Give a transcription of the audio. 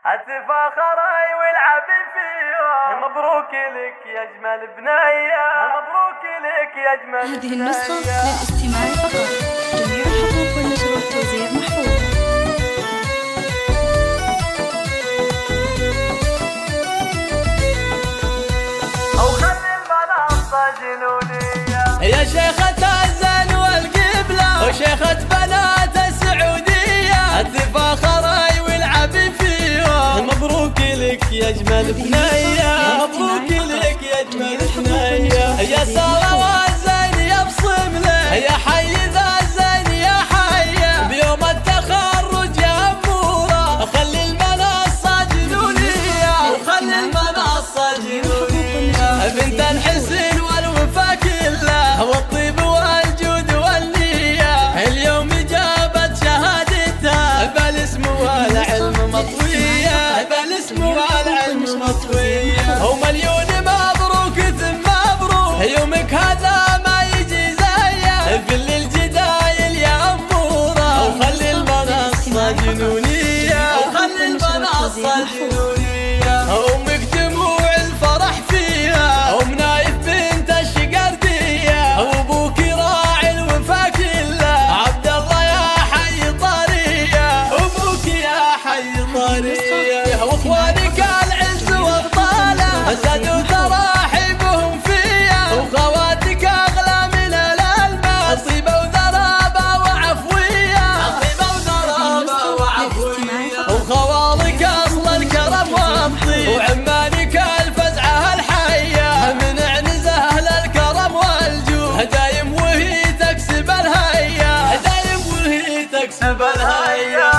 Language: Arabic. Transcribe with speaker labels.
Speaker 1: اتفاخري والعبي فيها. مبروك لك يا اجمل بنيه، مبروك لك يا اجمل
Speaker 2: هذه النسخة للاستماع فقط. جميع الحقوق والنشر والتوزيع محفوظ.
Speaker 1: او خلي المنصة جنونية
Speaker 3: يا شيخة الزين والقبلة وشيخة بنات السعودية، التفاخري والعبي فيها. مبروك لك يا اجمل بنيه، مبروك لك يا اجمل بنيه. يا سارة والزين يبصم له، يا حي ذا الزين يا حي بيوم التخرج يا اموره. خلي المنصة جنونية وخلي المنصة جنونية. بنت الحسن والوفا كله والطيب والجود والنية، اليوم جابت شهادتها بالاسم والعلم مطوية، بالاسم والعلم مطوية. ومليون مبروك ثم مبروك، يومك هذا ما يجي زيه في الجدايل يا اموره. وخلي المنصة جنونية وخلي المنصة جنونية. امك دموع الفرح فيها، ام نايف بنت الشقردية، وابوك راعي الوفا كله عبد الله يا حي طرية، ابوك يا حي طرية. واخوانك العز وابطاله زادوا تراحيبهم فيها، وخواتك اغلى من الالماس طيبه وذرابه وعفويه، طيبه وذرابه وعفويه. وخوالك اصل الكرم والطيب، وعمانك الفزعه الحيه من عنز اهل الكرم والجود. دايم وهي تكسب الهيه، دايم وهي تكسب الهيه.